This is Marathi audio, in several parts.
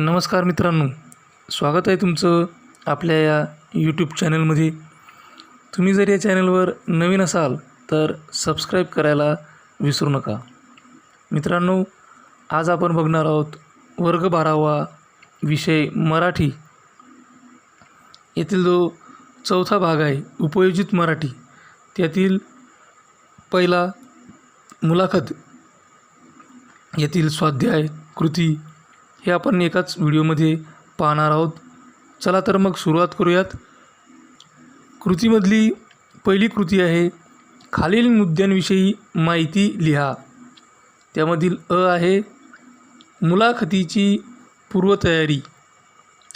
नमस्कार मित्रांनो, स्वागत आहे तुमचं आपल्या या यूट्यूब चॅनलमध्ये. तुम्ही जर या चॅनलवर नवीन असाल तर सबस्क्राईब करायला विसरू नका. मित्रांनो, आज आपण बघणार आहोत वर्ग 12वा विषय मराठी येथील जो चौथा भाग आहे उपयोजित मराठी, त्यातील पहिला मुलाखत येथील स्वाध्याय कृती हे आपण एकाच व्हिडिओमध्ये पाहणार आहोत. चला तर मग सुरुवात करूयात. कृतीमधली पहिली कृती आहे खालील मुद्द्यांविषयी माहिती लिहा. त्यामधील आहे मुलाखतीची पूर्वतयारी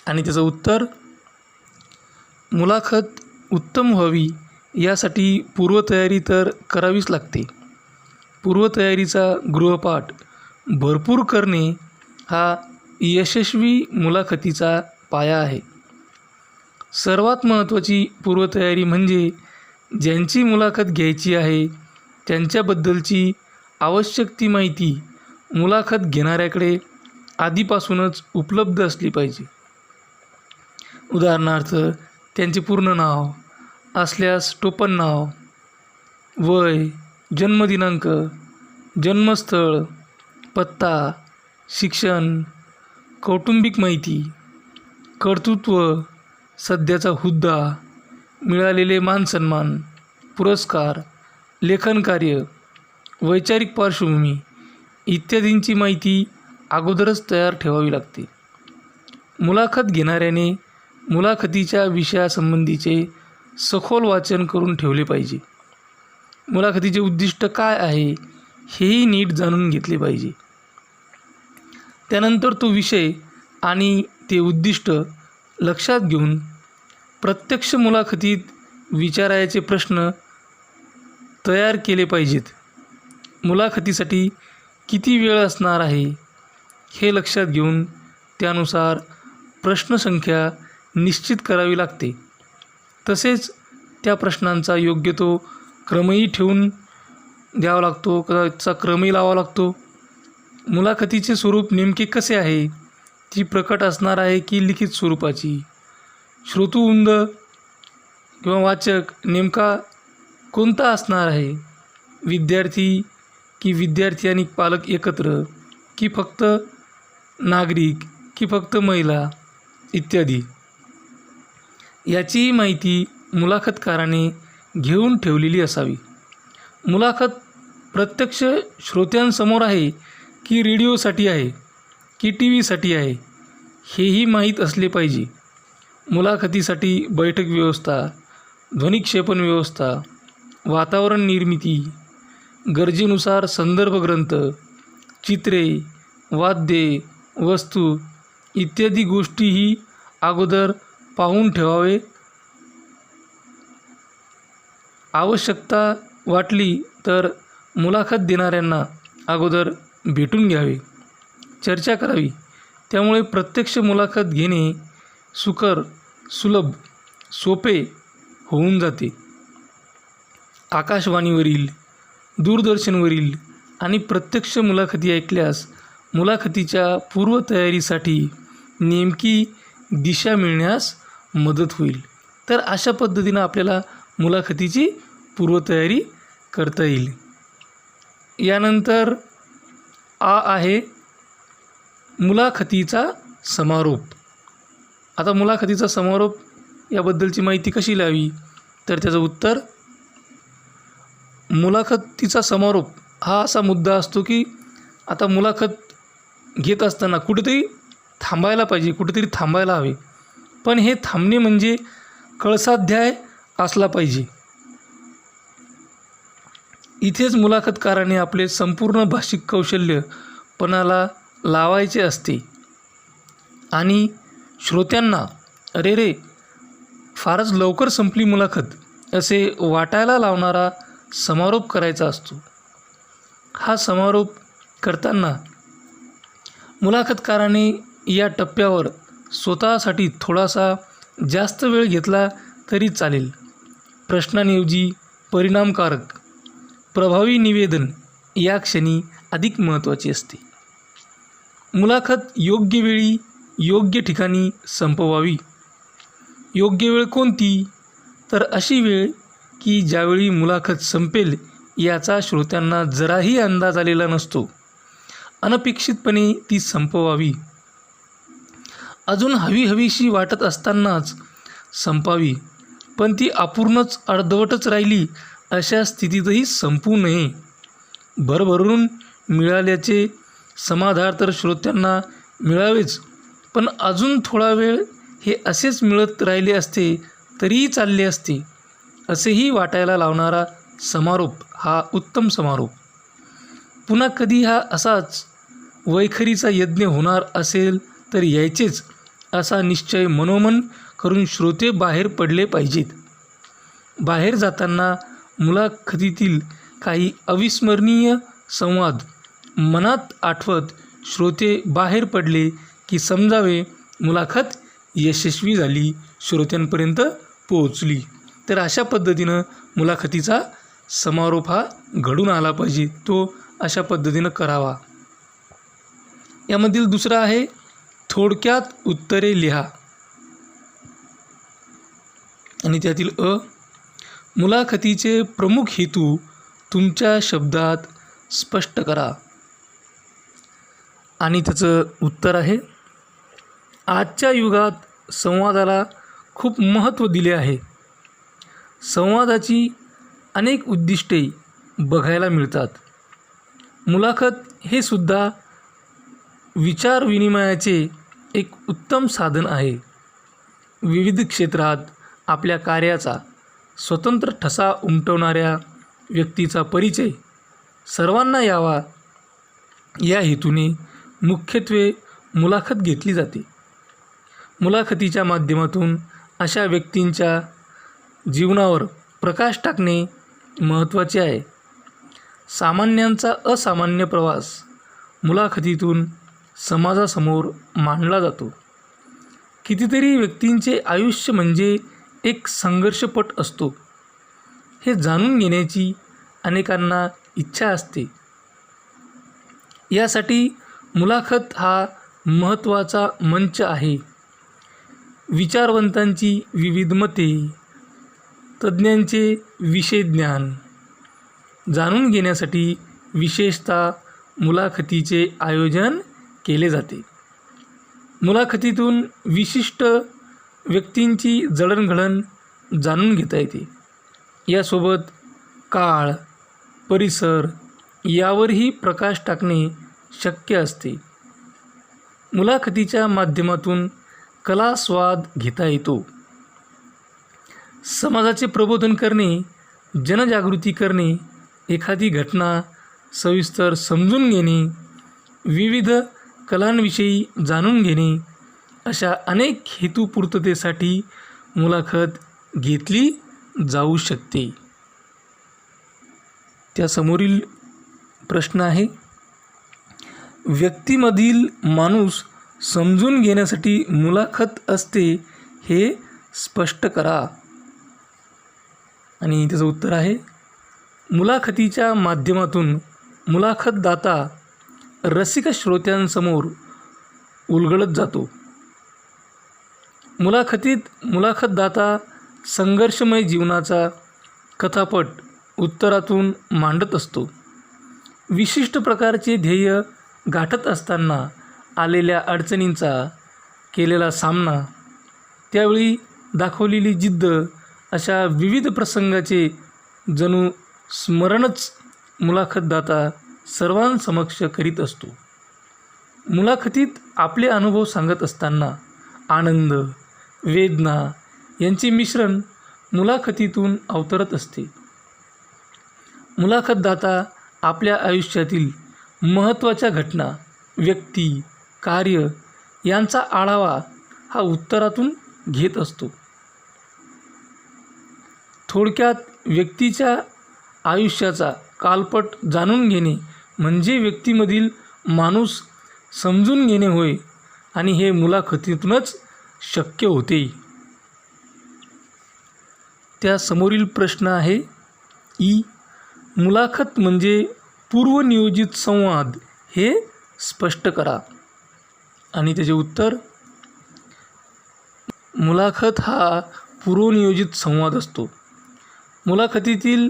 आणि त्याचं उत्तर मुलाखत उत्तम व्हावी यासाठी पूर्वतयारी तर करावीच लागते. पूर्वतयारीचा गृहपाठ भरपूर करणे हा यशस्वी मुलाखतीचा पाया आहे. सर्वात महत्त्वाची पूर्वतयारी म्हणजे ज्यांची मुलाखत घ्यायची आहे त्यांच्याबद्दलची आवश्यक ती माहिती मुलाखत घेणाऱ्याकडे आधीपासूनच उपलब्ध असली पाहिजे. उदाहरणार्थ, त्यांचे पूर्ण नाव असल्यास टोपण नाव, वय, जन्मदिनांक, जन्मस्थळ, पत्ता, शिक्षण, कौटुंबिक माहिती, कर्तृत्व, सध्याचा हुद्दा, मिळालेले मानसन्मान, पुरस्कार, लेखनकार्य, वैचारिक पार्श्वभूमी इत्यादींची माहिती अगोदरच तयार ठेवावी लागते. मुलाखत घेणाऱ्याने मुलाखतीच्या विषयासंबंधीचे सखोल वाचन करून ठेवले पाहिजे. मुलाखतीचे उद्दिष्ट काय आहे हेही नीट जाणून घेतले पाहिजे. त्यानंतर तो विषय आणि ते उद्दिष्ट लक्षात घेऊन प्रत्यक्ष मुलाखतीत विचारायचे प्रश्न तयार केले पाहिजेत. मुलाखतीसाठी किती वेळ असणार आहे हे लक्षात घेऊन त्यानुसार प्रश्नसंख्या निश्चित करावी लागते. तसेच त्या प्रश्नांचा योग्य तो क्रमही ठेवून द्यावा लागतो, त्याचा क्रमही लावावा लागतो. मुलाखतीचे स्वरूप नेमके कसे आहे, ती प्रकट असणार आहे की लिखित स्वरूपाची, श्रोतृवृंद किंवा वाचक नेमका कोणता असणार आहे, विद्यार्थी की विद्यार्थी आणि पालक एकत्र, की फक्त नागरिक की फक्त महिला इत्यादी याचीही माहिती मुलाखतकाराने घेऊन ठेवलेली असावी. मुलाखत प्रत्यक्ष श्रोत्यांसमोर आहे की रेडिओसाठी आहे की टी व्हीसाठी आहे हेही माहीत असले पाहिजे. मुलाखतीसाठी बैठक व्यवस्था, ध्वनिक्षेपण व्यवस्था, वातावरण निर्मिती, गरजेनुसार संदर्भ ग्रंथ, चित्रे, वाद्ये, वस्तू इत्यादी गोष्टीही अगोदर पाहून ठेवावे. आवश्यकता वाटली तर मुलाखत देणाऱ्यांना अगोदर भेटून घ्यावे, चर्चा करावी. त्यामुळे प्रत्यक्ष मुलाखत घेणे सुकर, सुलभ, सोपे होऊन जाते. आकाशवाणीवरील, दूरदर्शनवरील आणि प्रत्यक्ष मुलाखती ऐकल्यास मुलाखतीच्या पूर्वतयारीसाठी नेमकी दिशा मिळण्यास मदत होईल. तर अशा पद्धतीनं आपल्याला मुलाखतीची पूर्वतयारी करता येईल. यानंतर आहे मुलाखतीचा समारोप. आता मुलाखतीचा समारोप याबद्दलची माहिती कशी लावी, तर त्याचं उत्तर मुलाखतीचा समारोप हा असा मुद्दा असतो की आता मुलाखत घेत असताना कुठेतरी थांबायला पाहिजे, कुठेतरी थांबायला हवे. पण हे थांबणे म्हणजे कळसाध्याय असला पाहिजे. इथेच मुलाखतकाराने आपले संपूर्ण भाषिक कौशल्य पणाला लावायचे असते आणि श्रोत्यांना अरे रे फारच लवकर संपली मुलाखत असे वाटायला लावणारा समारोप करायचा असतो. हा समारोप करताना मुलाखतकाराने या टप्प्यावर स्वतःसाठी थोडासा जास्त वेळ घेतला तरी चालेल. प्रश्नांऐवजी परिणामकारक, प्रभावी निवेदन या क्षणी अधिक महत्त्वाची असते. मुलाखत योग्य वेळी योग्य ठिकाणी संपवावी. योग्य वेळ कोणती? तर अशी वेळ की ज्यावेळी मुलाखत संपेल याचा श्रोत्यांना जराही अंदाज आलेला नसतो. अनपेक्षितपणे ती संपवावी. अजून हवीशी वाटत असतानाच संपावी, पण ती अपूर्णच अर्धवटच राहिली अशा स्थितीतही संपू नये. भरभरून मिळाल्याचे समाधान तर श्रोत्यांना मिळावेच, पण अजून थोडा वेळ हे असेच मिळत राहिले असते तरीही चालले असते असेही वाटायला लावणारा समारोप हा उत्तम समारोप. पुन्हा कधी हा असाच वैखरीचा यज्ञ होणार असेल तर यायचेच असा निश्चय मनोमन करून श्रोते बाहेर पडले पाहिजेत. बाहेर जाताना मुलाखतीतील काही अविस्मरणीय संवाद मनात आठवत श्रोते बाहेर पडले की समजावे मुलाखत यशस्वी झाली, श्रोत्यांपर्यंत पोहोचली. तर अशा पद्धतीनं मुलाखतीचा समारोप हा घडून आला पाहिजे, तो अशा पद्धतीनं करावा. यामधील दुसरा आहे थोडक्यात उत्तरे लिहा. आणि त्यातील मुलाखतीचे प्रमुख हेतू तुमच्या शब्दात स्पष्ट करा. आणि त्याचं उत्तर आहे आजच्या युगात संवादाला खूप महत्त्व दिले आहे. संवादाची अनेक उद्दिष्टे बघायला मिळतात. मुलाखत हे सुद्धा विचारविनिमयाचे एक उत्तम साधन आहे. विविध क्षेत्रात आपल्या कार्याचा स्वतंत्र ठसा उमटवणाऱ्या व्यक्तीचा परिचय सर्वांना यावा या हेतूने मुख्यत्वे मुलाखत घेतली जाते. मुलाखतीच्या माध्यमातून अशा व्यक्तींच्या जीवनावर प्रकाश टाकणे महत्त्वाचे आहे. सामान्यांचा असामान्य प्रवास मुलाखतीतून समाजासमोर मांडला जातो. कितीतरी व्यक्तींचे आयुष्य म्हणजे एक संघर्षपट असतो हे जाणून घेण्याची अनेकांना इच्छा असते. यासाठी मुलाखत हा महत्त्वाचा मंच आहे. विचारवंतांची विविध मते, तज्ज्ञांचे विषय ज्ञान जाणून घेण्यासाठी विशेषतः मुलाखतीचे आयोजन केले जाते. मुलाखतीतून विशिष्ट व्यक्तींची जडणघडण जाणून घेता येते. यासोबत काळ, परिसर यावरही प्रकाश टाकणे शक्य असते. मुलाखतीच्या माध्यमातून कलास्वाद घेता येतो. समाजाचे प्रबोधन करणे, जनजागृती करणे, एखादी घटना सविस्तर समजून घेणे, विविध कलांविषयी जाणून घेणे अशा अनेक हेतुपूर्ततेसाठी मुलाखत घेतली जाऊ शकते. त्यासमोरील प्रश्न आहे व्यक्तीमधील माणूस समजून घेण्यासाठी मुलाखत असते हे स्पष्ट करा. आणि त्याचं उत्तर आहे मुलाखतीच्या माध्यमातून मुलाखतदाता रसिक श्रोत्यांसमोर उलगडत जातो. मुलाखतीत मुलाखतदाता संघर्षमय जीवनाचा कथापट उत्तरातून मांडत असतो. विशिष्ट प्रकारचे ध्येय गाठत असताना आलेल्या अडचणींचा केलेला सामना, त्यावेळी दाखवलेली जिद्द अशा विविध प्रसंगाचे जणू स्मरणच मुलाखतदाता सर्वांसमक्ष करीत असतो. मुलाखतीत आपले अनुभव सांगत असताना आनंद, वेदना यांचे मिश्रण मुलाखतीतून अवतरत असते. मुलाखतदाता आपल्या आयुष्यातील महत्त्वाच्या घटना, व्यक्ती, कार्य यांचा आढावा हा उत्तरातून घेत असतो. थोडक्यात व्यक्तीच्या आयुष्याचा कालपट जाणून घेणे म्हणजे व्यक्तीमधील माणूस समजून घेणे होय, आणि हे मुलाखतीतूनच शक्य होते. त्या समोरील प्रश्न आहे मुलाखत म्हणजे पूर्वनियोजित संवाद हे स्पष्ट करा. आणि त्याचे उत्तर मुलाखत हा पूर्वनियोजित संवाद असतो. मुलाखतीतील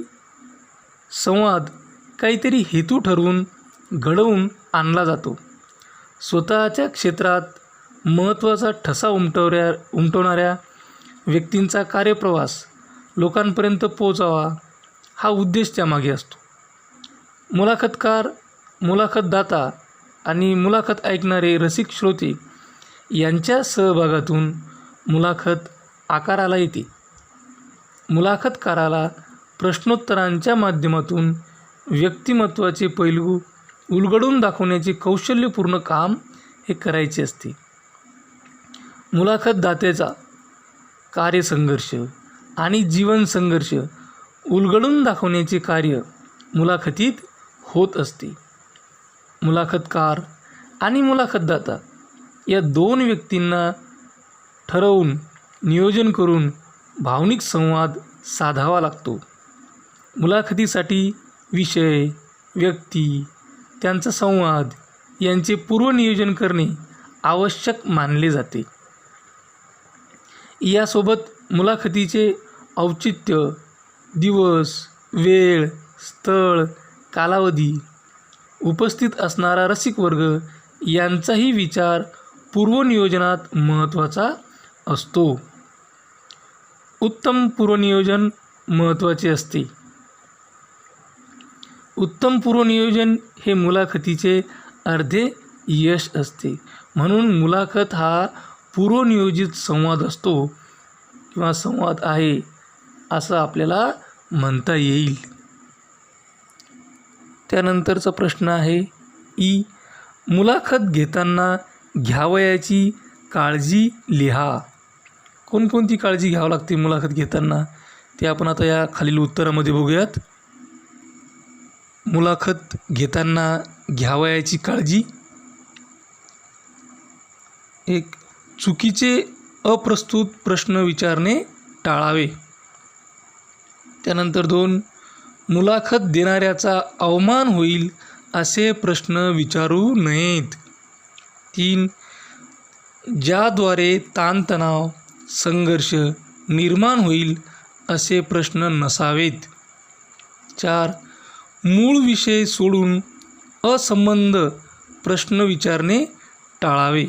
संवाद काहीतरी हेतू ठरवून घडवून आणला जातो. स्वतःच्या क्षेत्रात महत्त्वाचा ठसा उमटवणाऱ्या व्यक्तींचा कार्यप्रवास लोकांपर्यंत पोहोचावा हा उद्देश त्यामागे असतो. मुलाखतकार, मुलाखतदाता आणि मुलाखत ऐकणारे रसिक श्रोते यांच्या सहभागातून मुलाखत आकाराला येते. मुलाखतकाराला प्रश्नोत्तरांच्या माध्यमातून व्यक्तिमत्त्वाचे पैलू उलगडून दाखवण्याचे कौशल्यपूर्ण काम हे करायचे असते. मुलाखतदात्याचा कार्यसंघर्ष आणि जीवनसंघर्ष उलगडून दाखवण्याचे कार्य मुलाखतीत होत असते. मुलाखतकार आणि मुलाखतदाता या दोन व्यक्तींना ठरवून नियोजन करून भावनिक संवाद साधावा लागतो. मुलाखतीसाठी विषय, व्यक्ती, त्यांचा संवाद यांचे पूर्वनियोजन करणे आवश्यक मानले जाते. यासोबत मुलाखतीचे औचित्य, दिवस, वेळ, स्थळ, कालावधी, उपस्थित असणारा रसिक वर्ग यांचाही विचार पूर्वनियोजनात महत्त्वाचा असतो. उत्तम पूर्वनियोजन महत्त्वाचे असते. उत्तम पूर्वनियोजन हे मुलाखतीचे अर्धे यश असते. म्हणून मुलाखत हा पूर्वनियोजित संवाद असतो किंवा संवाद आहे असं आपल्याला म्हणता येईल. त्यानंतरचा प्रश्न आहे मुलाखत घेताना घ्यावयाची काळजी लिहा. कोणकोणती काळजी घ्यावी लागते मुलाखत घेताना ते आपण आता या खालील उत्तरामध्ये बघूयात. मुलाखत घेताना घ्यावयाची काळजी. 1. चुकीचे अप्रस्तुत प्रश्न विचारणे टाळावे. त्यानंतर 2. मुलाखत देणाऱ्याचा अवमान होईल असे प्रश्न विचारू नयेत. 3. ज्याद्वारे ताणतणाव, संघर्ष निर्माण होईल असे प्रश्न नसावेत. 4. मूळ विषय सोडून असंबद्ध प्रश्न विचारणे टाळावे.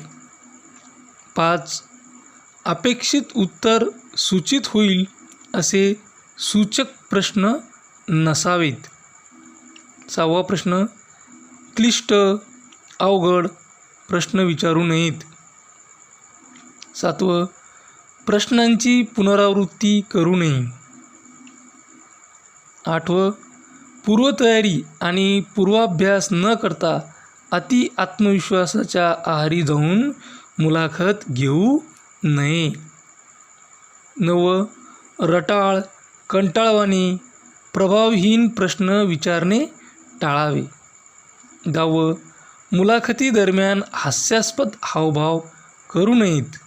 5. अपेक्षित उत्तर सूचित होईल असे सूचक प्रश्न नसावेत. 6वा प्रश्न क्लिष्ट, अवघड प्रश्न विचारू नयेत. 7. प्रश्नांची पुनरावृत्ती करू नये. 8. पूर्वतयारी आणि पूर्वाभ्यास न करता अति आत्मविश्वासाच्या आहारी जाऊन मुलाखत घेऊ नये. 9. रटाळ, कंटाळवाणे, प्रभावहीन प्रश्न विचारणे टाळावे. 10. मुलाखतीदरम्यान हास्यास्पद हावभाव करू नयेत.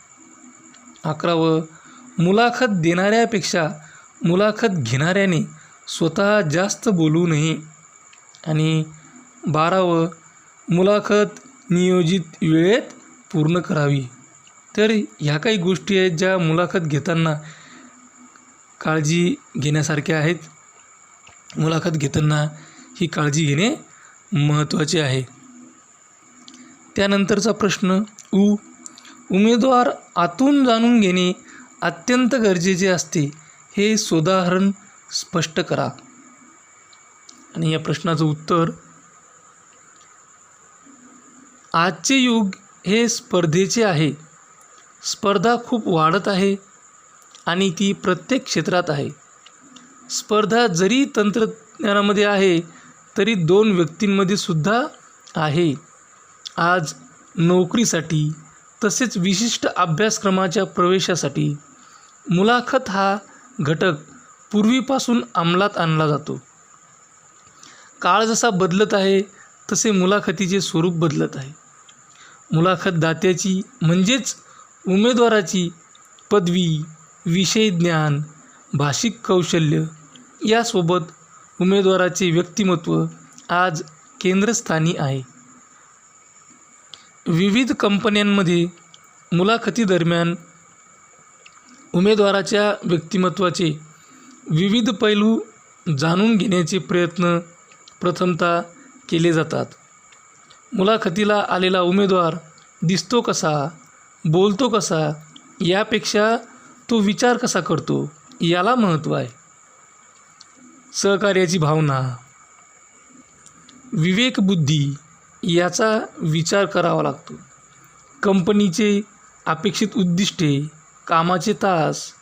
11. मुलाखत देणाऱ्यापेक्षा मुलाखत घेणाऱ्याने स्वतः जास्त बोलू नये. आणि 12. मुलाखत नियोजित वेळेत पूर्ण करावी. तर ह्या काही गोष्टी आहेत ज्या मुलाखत घेताना काळजी घेण्यासारख्या आहेत. मुलाखत घेताना ही काळजी घेणे महत्त्वाचे आहे. त्यानंतरचा प्रश्न उमेदवार आतून जाणून घेणे अत्यंत गरजेचे असते हे सोदाहरण स्पष्ट करा. आणि या प्रश्नाचं उत्तर आजचे युग हे स्पर्धेचे आहे. स्पर्धा खूप वाढत आहे आणि ती प्रत्येक क्षेत्रात आहे. स्पर्धा जरी तंत्रज्ञानामध्ये आहे तरी दोन व्यक्तींमध्ये सुद्धा आहे. आज नोकरीसाठी तसेच विशिष्ट अभ्यासक्रमाच्या प्रवेशासाठी मुलाखत हा घटक पूर्वीपासून अंमलात आणला जातो. काळ जसा बदलत आहे तसे मुलाखतीचे स्वरूप बदलत आहे. मुलाखतदात्याची म्हणजेच उमेदवाराची पदवी, विषय ज्ञान, भाषिक कौशल्य यासोबत उमेदवाराचे व्यक्तिमत्व आज केंद्रस्थानी आहे. विविध कंपन्यांमध्ये मुलाखतीदरम्यान उमेदवाराच्या व्यक्तिमत्त्वाचे विविध पैलू जाणून घेण्याचे प्रयत्न प्रथमतः केले जातात. मुलाखतीला आलेला उमेदवार दिसतो कसा, बोलतो कसा, यापेक्षा तो विचार कसा करतो याला महत्त्व आहे. सहकार्याची भावना, विवेकबुद्धी याचा विचार करावा लागतो. कंपनीचे अपेक्षित उद्दिष्टे, कामाचे तास,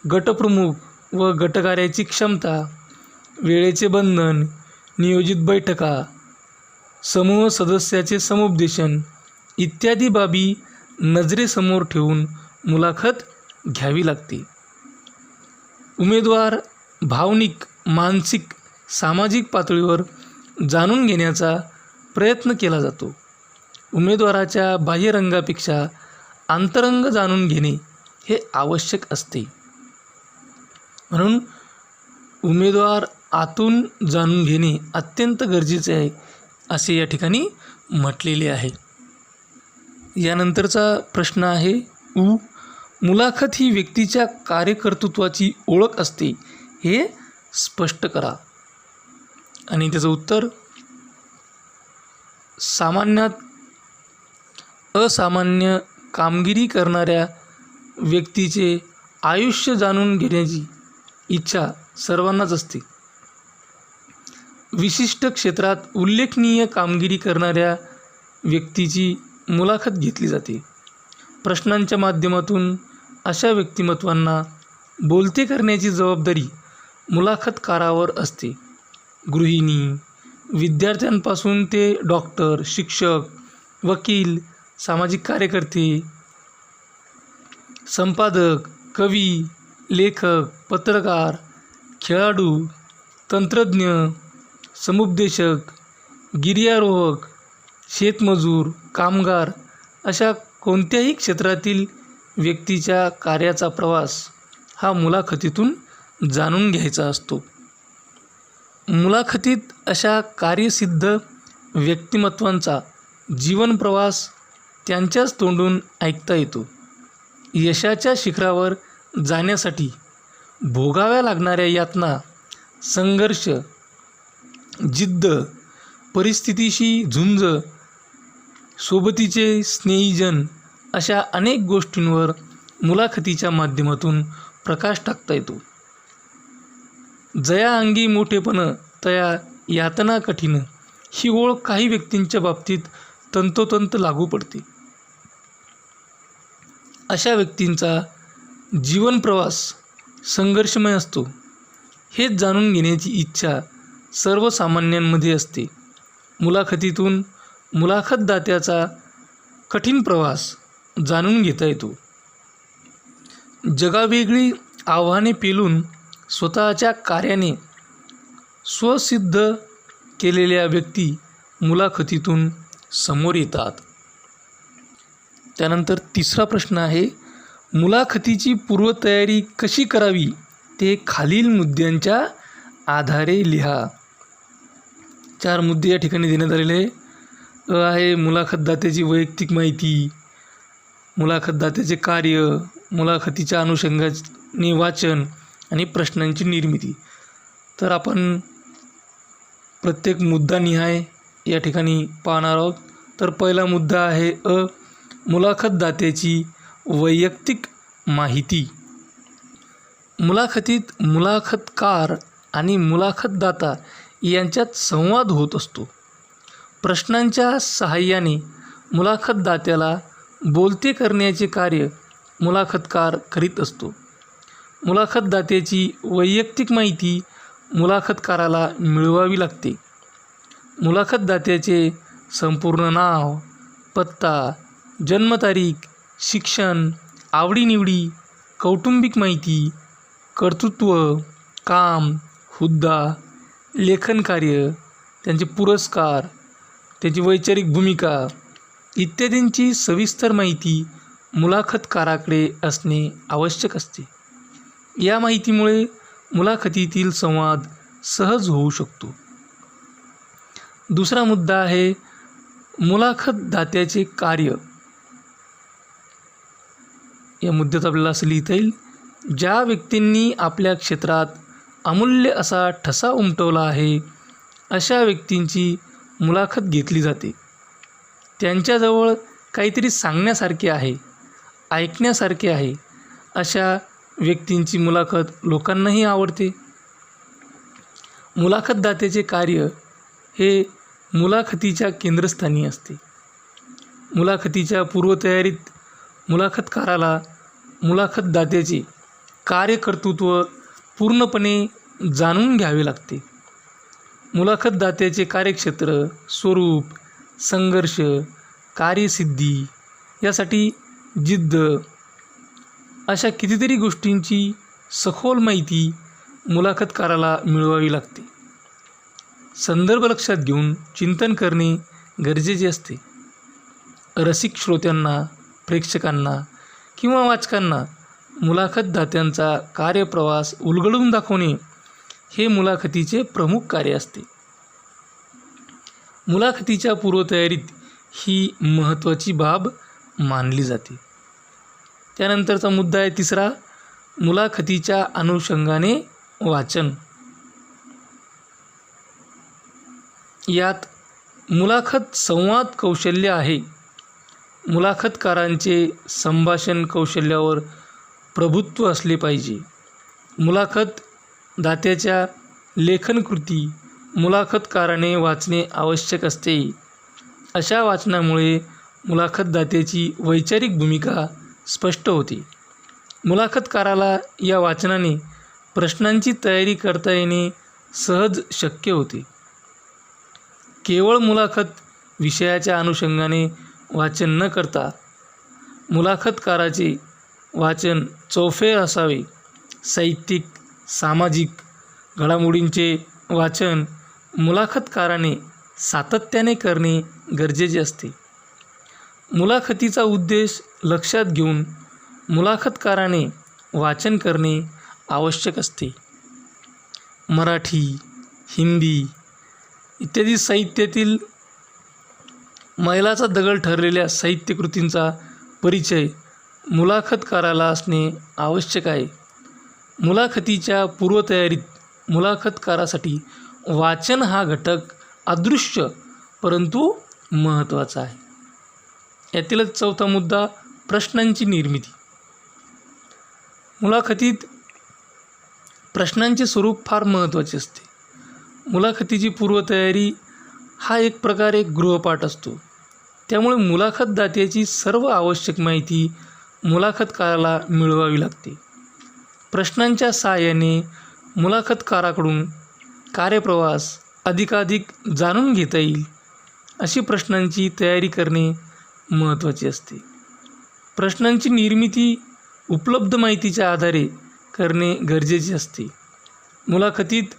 गटप्रमुख व गटकार्याची क्षमता, वेळेचे बंधन, नियोजित बैठका, समूह सदस्याचे समुपदेशन इत्यादी बाबी नजरेसमोर ठेवून मुलाखत घ्यावी लागते. उमेदवार भावनिक, मानसिक, सामाजिक पातळीवर जाणून घेण्याचा प्रयत्न केला जातो. उमेदवाराच्या बाह्यरंगापेक्षा अंतरंग जाणून घेणे हे आवश्यक असते. म्हणून उमेदवार आतून जाणून घेणे अत्यंत गरजेचे आहे असे या ठिकाणी म्हटलेले आहे. यानंतरचा प्रश्न आहे मुलाखत ही व्यक्तीच्या कार्यकर्तृत्वाची ओळख असते हे स्पष्ट करा. आणि त्याचं उत्तर सामान्यात असामान्य कामगिरी करणाऱ्या व्यक्तीचे आयुष्य जाणून घेण्याची इच्छा सर्वांनाच असते. विशिष्ट क्षेत्रात उल्लेखनीय कामगिरी करणाऱ्या व्यक्तीची मुलाखत घेतली जाते. प्रश्नांच्या माध्यमातून अशा व्यक्तिमत्वांना बोलते करण्याची जबाबदारी मुलाखतकारावर असते. गृहिणी, विद्यार्थ्यांपासून ते डॉक्टर, शिक्षक, वकील, सामाजिक कार्यकर्ते, संपादक, कवी, लेखक, पत्रकार, खेळाडू, तंत्रज्ञ, समुपदेशक, गिर्यारोहक, शेतमजूर, कामगार अशा कोणत्याही क्षेत्रातील व्यक्तीच्या कार्याचा प्रवास हा मुलाखतीतून जाणून घ्यायचा असतो. मुलाखतीत अशा कार्यसिद्ध व्यक्तिमत्वांचा जीवनप्रवास त्यांच्याच तोंडून ऐकता येतो. यशाच्या शिखरावर जाण्यासाठी भोगाव्या लागणाऱ्या यातना, संघर्ष, जिद्द, परिस्थितीशी झुंज, सोबतीचे स्नेहीजन अशा अनेक गोष्टींवर मुलाखतीच्या माध्यमातून प्रकाश टाकता येतो. जया अंगी मोठेपण तया यातना कठीण ही ओळ काही व्यक्तींच्या बाबतीत तंतोतंत लागू पडते. अशा व्यक्तींचा जीवनप्रवास संघर्षमय असतो हेच जाणून घेण्याची इच्छा सर्वसामान्यांमध्ये असते. मुलाखतीतून मुलाखतदात्याचा कठीण प्रवास जाणून घेता येतो. जगावेगळी आव्हाने पेलून स्वतःच्या कार्याने स्वसिद्ध केलेल्या व्यक्ती मुलाखतीतून समोर येतात. त्यानंतर तिसरा प्रश्न आहे मुलाखतीची पूर्वतयारी कशी करावी ते खालील मुद्द्यांच्या आधारे लिहा. 4 मुद्दे या ठिकाणी देण्यात आलेले आहे. मुलाखतदात्याची वैयक्तिक माहिती, मुलाखतदात्याचे कार्य, मुलाखतीच्या अनुषंगाने वाचन आणि प्रश्नांची निर्मिती. तर आपण प्रत्येक मुद्दानिहाय या ठिकाणी पाहणार आहोत. तर पहिला मुद्दा आहे मुलाखतदात्याची वैयक्तिक माहिती. मुलाखतीत मुलाखतकार आणि मुलाखतदाता यांच्यात संवाद होत असतो. प्रश्नांच्या सहाय्याने मुलाखतदात्याला बोलते करण्याचे कार्य मुलाखतकार करीत असतो. मुलाखतदात्याची वैयक्तिक माहिती मुलाखतकाराला मिळवावी लागते. मुलाखतदात्याचे संपूर्ण नाव, पत्ता, जन्मतारीख, शिक्षण, आवडीनिवडी, कौटुंबिक माहिती, कर्तृत्व, काम, हुद्दा, लेखनकार्य, त्यांचे पुरस्कार, त्याची वैचारिक भूमिका इत्यादींची सविस्तर माहिती मुलाखतकाराकडे असणे आवश्यक असते. या माहितीमुळे मुलाखतीतील संवाद सहज होऊ शकतो. दुसरा मुद्दा आहे मुलाखतदात्याचे कार्य. या मुद्द्यात आपल्याला असं लिहिता येईल ज्या व्यक्तींनी आपल्या क्षेत्रात अमूल्य असा ठसा उमटवला आहे अशा व्यक्तींची मुलाखत घेतली जाते. त्यांच्याजवळ काहीतरी सांगण्यासारखे आहे, ऐकण्यासारखे आहे अशा व्यक्तींची मुलाखत लोकांनाही आवडते. मुलाखतदात्याचे कार्य हे मुलाखतीच्या केंद्रस्थानी असते. मुलाखतीच्या पूर्वतयारीत मुलाखतकाराला मुलाखतदात्याचे कार्यकर्तृत्व पूर्णपणे जाणून घ्यावे लागते. मुलाखतदात्याचे कार्यक्षेत्र, स्वरूप, संघर्ष, कार्यसिद्धी यासाठी जिद्द अशा कितीतरी गोष्टींची सखोल माहिती मुलाखतकाराला मिळवावी लागते. संदर्भ लक्षात घेऊन चिंतन करणे गरजेचे असते. रसिक श्रोत्यांना, प्रेक्षकांना किंवा वाचकांना मुलाखतदात्यांचा कार्यप्रवास उलगडून दाखवणे हे मुलाखतीचे प्रमुख कार्य असते. मुलाखतीच्या पूर्वतयारीत ही महत्त्वाची बाब मानली जाते. त्यानंतरचा मुद्दा आहे तिसरा, मुलाखतीच्या अनुषंगाने वाचन. यात मुलाखत संवाद कौशल्य आहे. मुलाखतकारांचे संभाषण कौशल्यावर प्रभुत्व असले पाहिजे. मुलाखतदात्याच्या लेखनकृती मुलाखतकाराने वाचणे आवश्यक असते. अशा वाचनामुळे मुलाखतदात्याची वैचारिक भूमिका स्पष्ट होते. मुलाखतकाराला या वाचनाने प्रश्नांची तयारी करता येणे सहज शक्य होते. केवळ मुलाखत विषयाच्या अनुषंगाने वाचन न करता मुलाखतकाराचे वाचन चौफेर असावे. साहित्यिक, सामाजिक घडामोडींचे वाचन मुलाखतकाराने सातत्याने करणे गरजेचे असते. मुलाखतीचा उद्देश लक्षात घेऊन मुलाखतकाराने वाचन करणे आवश्यक असते. मराठी, हिंदी इत्यादी साहित्यातील मैलाचा दगड ठरलेल्या साहित्यकृतींचा परिचय मुलाखतकाराला असणे आवश्यक आहे. मुलाखतीच्या पूर्वतयारीत मुलाखतकारासाठी वाचन हा घटक अदृश्य परंतु महत्त्वाचा आहे. यातीलच चौथा मुद्दा, प्रश्नांची निर्मिती. मुलाखतीत प्रश्नांचे स्वरूप फार महत्त्वाचे असते. मुलाखतीची पूर्वतयारी हा एक प्रकारे गृहपाठ असतो. त्यामुळे मुलाखतदात्याची सर्व आवश्यक माहिती मुलाखतकाराला मिळवावी लागते. प्रश्नांच्या सहाय्याने मुलाखतकाराकडून कार्यप्रवास अधिकाधिक जाणून घेता येईल अशी प्रश्नांची तयारी करणे महत्त्वाचे असते. प्रश्नांची निर्मिती उपलब्ध माहितीच्या आधारे करणे गरजेचे असते. मुलाखतीत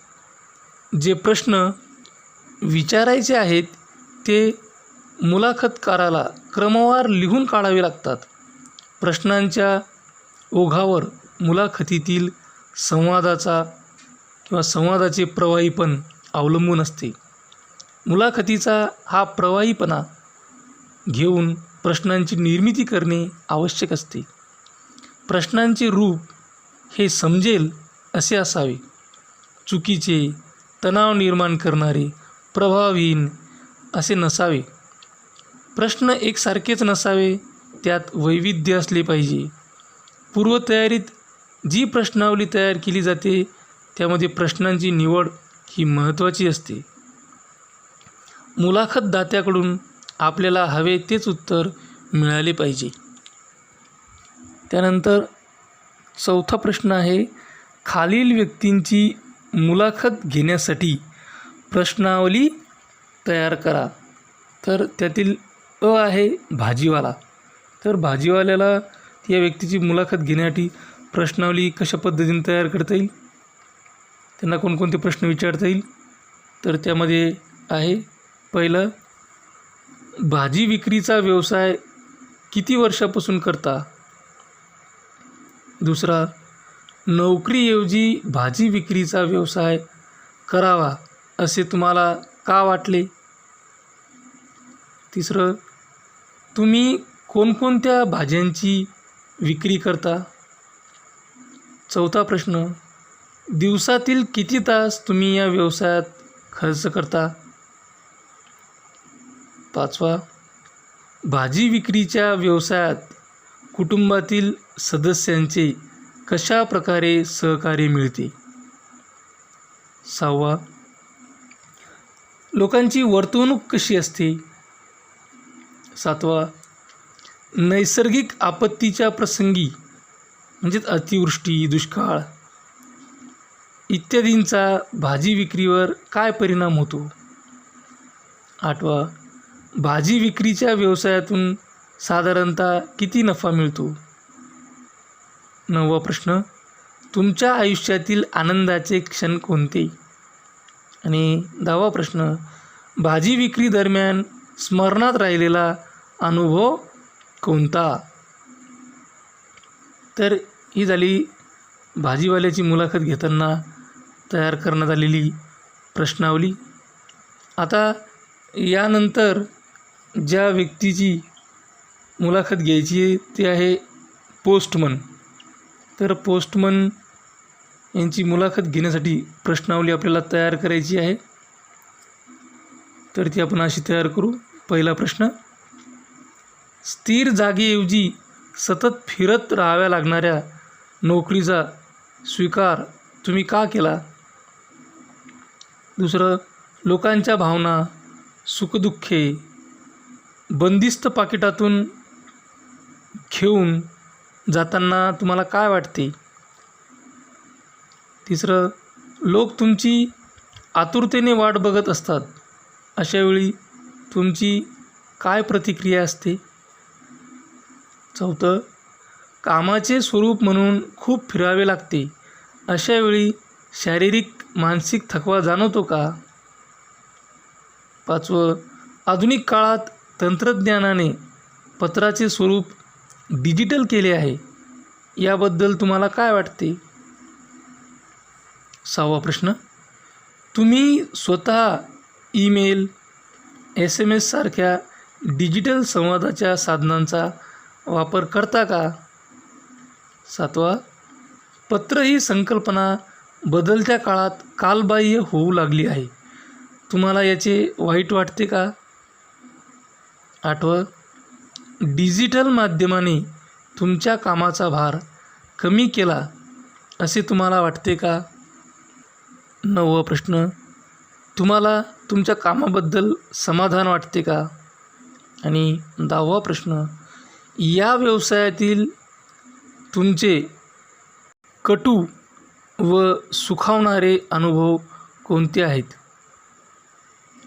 जे प्रश्न विचारायचे आहेत ते मुलाखतकाराला क्रमवार लिहून काढावे लागतात. प्रश्नांच्या ओघावर मुलाखतीतील संवादाचे प्रवाहीपण अवलंबून असते. मुलाखतीचा हा प्रवाहीपणा घेऊन प्रश्नांची निर्मिती करणे आवश्यक असते. प्रश्नांचे रूप हे समजेल असे असावे. चुकीचे, तणाव निर्माण करणारे, प्रभावहीन असे नसावे. प्रश्न एकसारखेच नसावे, त्यात वैविध्य असले पाहिजे. पूर्वतयारीत जी प्रश्नावली तयार केली जाते त्यामध्ये प्रश्नांची निवड ही महत्त्वाची असते. मुलाखतदात्याकडून आपल्याला हवे तेच उत्तर मिळाले पाहिजे. त्यानंतर चौथा प्रश्न आहे, खालील व्यक्तींची मुलाखत घेण्यासाठी प्रश्नावली तयार करा. तर त्यातील अ आहे भाजीवाला. तर भाजीवाल्याला या व्यक्तीची मुलाखत घेण्यासाठी प्रश्नावली कशा पद्धतीने तयार करता येईल, त्यांना कोणकोणते प्रश्न विचारता येईल, तर त्यामध्ये आहे पहिलं, भाजी विक्रीचा व्यवसाय किती वर्षापासून करता. दुसरा, नोकरीऐवजी भाजी विक्रीचा व्यवसाय करावा असे तुम्हाला का वाटले. तिसरं, तुम्ही कोणकोणत्या भाज्यांची विक्री करता. चौथा प्रश्न, दिवसातील किती तास तुम्ही या व्यवसायात खर्च करता? पाचवा, भाजी विक्रीच्या व्यवसायात कुटुंबातील सदस्यांचे कशा प्रकारे सहकार्य मिळते? सहावा, लोकांची वर्तवणूक कशी असते? सातवा, नैसर्गिक आपत्तीच्या प्रसंगी म्हणजेच अतिवृष्टी, दुष्काळ इत्यादींचा भाजी विक्रीवर काय परिणाम होतो? आठवा, भाजी विक्रीच्या व्यवसायातून साधारणतः किती नफा मिळतो? नववा प्रश्न, तुमच्या आयुष्यातील आनंदाचे क्षण कोणते? आणि 10वा प्रश्न, भाजी विक्री दरम्यान स्मरणात राहिलेला अनुभव कोणता? तर ही झाली भाजीवाल्याची मुलाखत घेताना तयार करण्यात आलेली प्रश्नावली. आता यानंतर ज्या व्यक्तीची मुलाखत घ्यायची आहे ते आहे पोस्टमन. तर पोस्टमन यांची मुलाखत घेण्यासाठी प्रश्नावली आपल्याला तयार करायची आहे. तर ती आपण अशी तयार करू. पहिला प्रश्न, स्थिर जागेऐवजी सतत फिरत राहाव्या लागणाऱ्या नोकरीचा स्वीकार तुम्ही का केला? दुसरं, लोकांच्या भावना, सुखदुःखे बंदिस्त पाकिटातून घेऊन जाताना तुम्हाला काय वाटते? तिसरं, लोक तुमची आतुरतेने वाट बघत असतात, अशावेळी तुमची काय प्रतिक्रिया असते? चौथं, कामाचे स्वरूप म्हणून खूप फिरावे लागते, अशावेळी शारीरिक मानसिक थकवा जाणवतो का? पाचवं, आधुनिक काळात तंत्रज्ञानाने पत्राचे स्वरूप डिजिटल केले आहे, याबद्दल तुम्हाला काय वाटते? सहावा प्रश्न, तुम्ही स्वतः ईमेल, SMS सारख्या डिजिटल संवादाच्या साधनांचा वापर करता का? सातवा, पत्र ही संकल्पना बदलत्या काळात कालबाह्य होऊ लागली आहे, तुम्हाला याचे वाईट वाटते का? आठवं, डिजिटल माध्यमाने तुमच्या कामाचा भार कमी केला असे तुम्हाला वाटते का? नववा प्रश्न, तुम्हाला तुमच्या कामाबद्दल समाधान वाटते का? आणि 10वा प्रश्न, या व्यवसायातील तुमचे कटू व सुखावणारे अनुभव कोणते आहेत?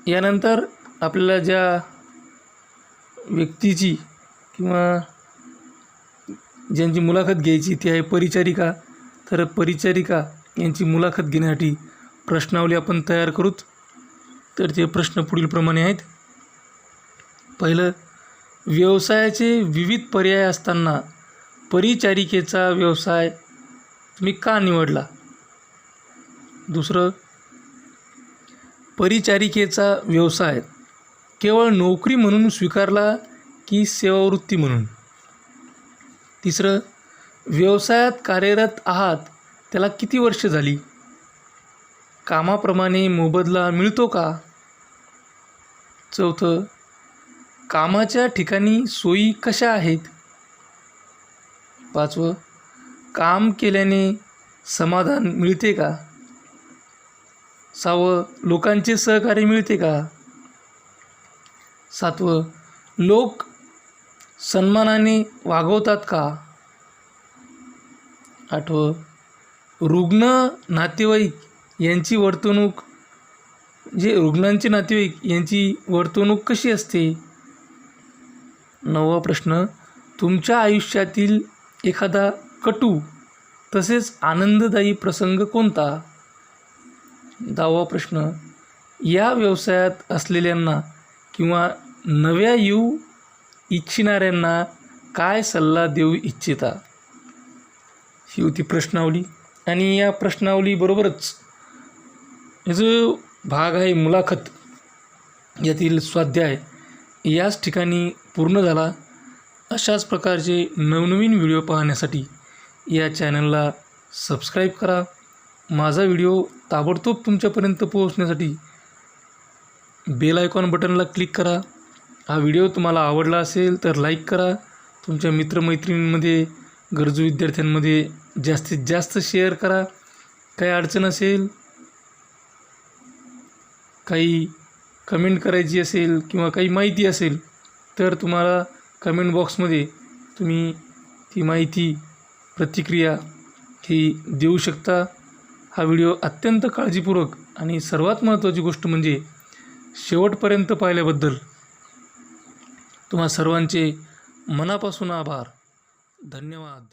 यानंतर आपल्याला ज्या व्यक्तीची किंवा ज्यांची मुलाखत घ्यायची ती आहे परिचारिका. तर परिचारिका यांची मुलाखत घेण्यासाठी प्रश्नावली आपण तयार करूत. तर ते प्रश्न पुढीलप्रमाणे आहेत. पहिलं, व्यवसायाचे विविध पर्याय असताना परिचारिकेचा व्यवसाय तुम्ही का निवडला? दुसरं, परिचारिकेचा व्यवसाय केवळ नोकरी म्हणून स्वीकारला की सेवावृत्ती म्हणून? तिसरं, व्यवसायात कार्यरत आहात त्याला किती वर्ष झाली? कामाप्रमाणे मोबदला मिळतो का? चौथं, कामाच्या ठिकाणी सोयी कशा आहेत? पाचवं, काम केल्याने समाधान मिळते का? सहावं, लोकांचे सहकार्य मिळते का? सातवं, लोक सन्मानाने वागवतात का? आठवं, रुग्ण नातेवाईक यांची वर्तणूक रुग्णांचे नातेवाईक यांची वर्तणूक कशी असते? नववा प्रश्न, तुमच्या आयुष्यातील एखादा कटू तसेच आनंददायी प्रसंग कोणता? 10वा प्रश्न, या व्यवसायात असलेल्यांना किंवा नव्या येऊ इच्छिणाऱ्यांना काय सल्ला देऊ इच्छिता? ही होती प्रश्नावली. आणि या प्रश्नावलीबरोबरच हा जो भाग आहे मुलाखत यातील स्वाध्याय याच ठिकाणी पूर्ण झाला. अशाच प्रकारचे नवनवीन व्हिडिओ पाहण्यासाठी या चॅनलला सबस्क्राईब करा. माझा व्हिडिओ ताबडतोब तुमच्यापर्यंत पोहोचण्यासाठी बेल आयकॉन बटनला क्लिक करा. हा व्हिडिओ तुम्हाला आवडला असेल तर लाईक करा. तुमच्या मित्रमैत्रिणींमध्ये, गरजू विद्यार्थ्यांमध्ये जास्तीत जास्त शेअर करा. काही अडचण असेल, काही कमेंट करायची असेल किंवा काही माहिती असेल तर तुम्हाला कमेंट बॉक्समध्ये तुम्ही ती माहिती, प्रतिक्रिया ही देऊ शकता. हा व्हिडिओ अत्यंत काळजीपूर्वक आणि सर्वात महत्त्वाची गोष्ट म्हणजे शेवटपर्यंत पाहिल्याबद्दल तुम्हा सर्वांचे मनापासून आभार. धन्यवाद.